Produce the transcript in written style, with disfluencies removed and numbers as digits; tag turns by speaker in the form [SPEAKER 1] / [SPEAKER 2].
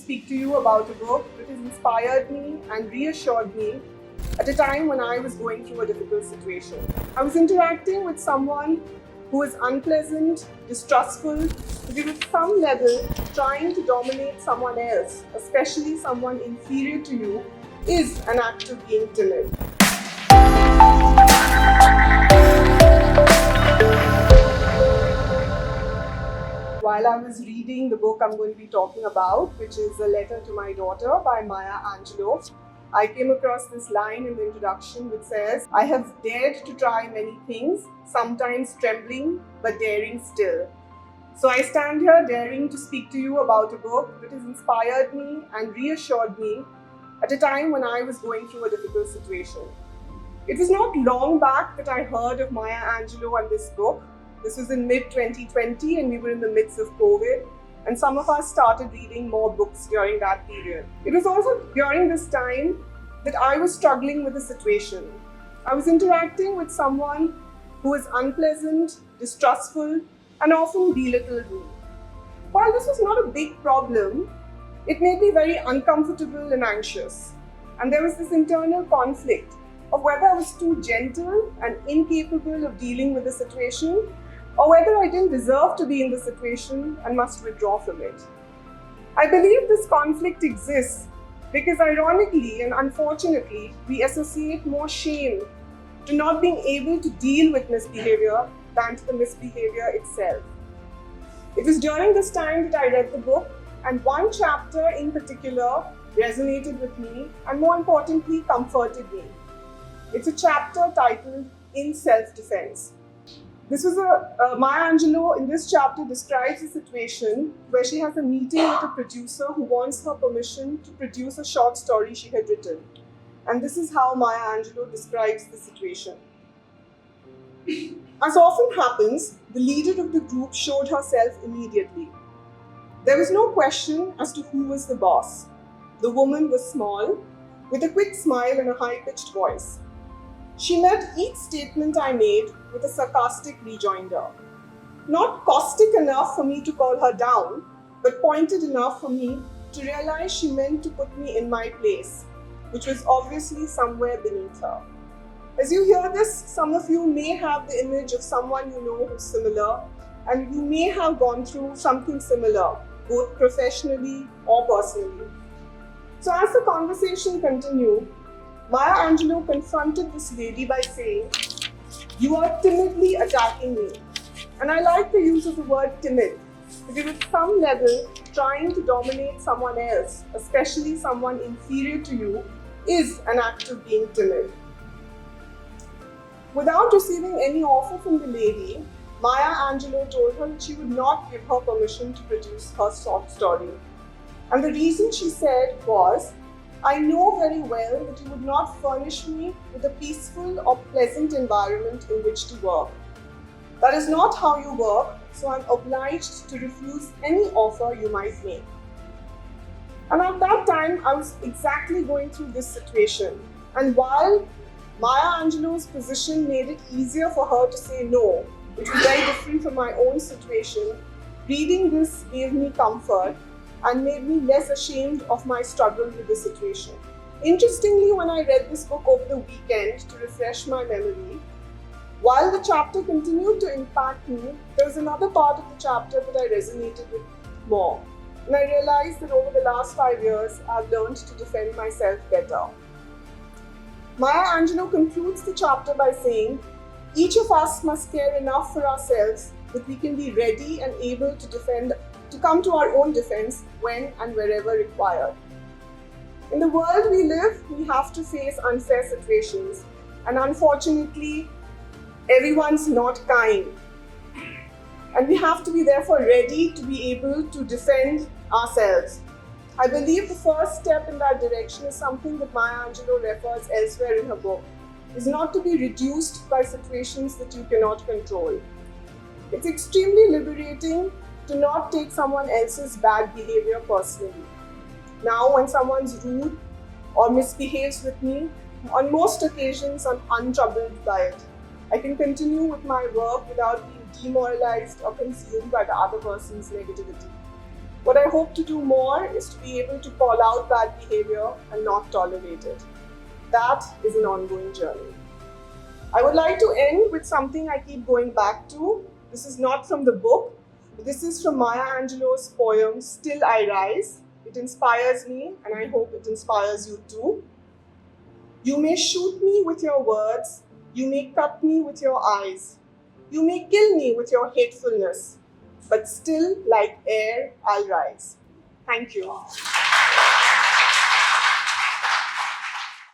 [SPEAKER 1] speak to you about a book that has inspired me and reassured me at a time when I was going through a difficult situation. I was interacting with someone who was unpleasant, distrustful, but at some level trying to dominate someone else, especially someone inferior to you, is an act of being timid. While I was reading the book I'm going to be talking about, which is A Letter to My Daughter by Maya Angelou, I came across this line in the introduction which says, "I have dared to try many things, sometimes trembling, but daring still." So I stand here daring to speak to you about a book that has inspired me and reassured me at a time when I was going through a difficult situation. It was not long back that I heard of Maya Angelou and this book. This was in mid-2020 and we were in the midst of COVID, and some of us started reading more books during that period. It was also during this time that I was struggling with a situation. I was interacting with someone who was unpleasant, distrustful, and often belittled me. While this was not a big problem, it made me very uncomfortable and anxious. And there was this internal conflict of whether I was too gentle and incapable of dealing with the situation, or whether I didn't deserve to be in the situation and must withdraw from it. I believe this conflict exists because ironically and unfortunately, we associate more shame to not being able to deal with misbehavior than to the misbehavior itself. It was during this time that I read the book, and one chapter in particular resonated with me and, more importantly, comforted me. It's a chapter titled In Self-Defense. This was Maya Angelou in this chapter describes a situation where she has a meeting with a producer who wants her permission to produce a short story she had written. And this is how Maya Angelou describes the situation. As often happens, the leader of the group showed herself immediately. There was no question as to who was the boss. The woman was small, with a quick smile and a high-pitched voice. She met each statement I made with a sarcastic rejoinder. Not caustic enough for me to call her down, but pointed enough for me to realize she meant to put me in my place, which was obviously somewhere beneath her. As you hear this, some of you may have the image of someone you know who's similar, and you may have gone through something similar, both professionally or personally. So as the conversation continued, Maya Angelou confronted this lady by saying, "You are timidly attacking me." And I like the use of the word timid, because at some level, trying to dominate someone else, especially someone inferior to you, is an act of being timid. Without receiving any offer from the lady, Maya Angelou told her that she would not give her permission to produce her short story. And the reason she said was, "I know very well that you would not furnish me with a peaceful or pleasant environment in which to work. That is not how you work, so I'm obliged to refuse any offer you might make." And at that time, I was exactly going through this situation. And while Maya Angelou's position made it easier for her to say no, which was very different from my own situation, reading this gave me comfort and made me less ashamed of my struggle with the situation. Interestingly, when I read this book over the weekend to refresh my memory, while the chapter continued to impact me, there was another part of the chapter that I resonated with more. And I realized that over the last 5 years, I've learned to defend myself better. Maya Angelou concludes the chapter by saying, "Each of us must care enough for ourselves that we can be ready and able to come to our own defense when and wherever required." In the world we live, we have to face unfair situations, and unfortunately, everyone's not kind. And we have to be therefore ready to be able to defend ourselves. I believe the first step in that direction is something that Maya Angelou refers elsewhere in her book, is not to be reduced by situations that you cannot control. It's extremely liberating to not take someone else's bad behavior personally. Now, when someone's rude or misbehaves with me, on most occasions I'm untroubled by it. I can continue with my work without being demoralized or consumed by the other person's negativity. What I hope to do more is to be able to call out bad behavior and not tolerate it. That is an ongoing journey. I would like to end with something I keep going back to. This is not from the book. This is from Maya Angelou's poem, Still I Rise. It inspires me, and I hope it inspires you too. You may shoot me with your words. You may cut me with your eyes. You may kill me with your hatefulness. But still, like air, I'll rise. Thank you.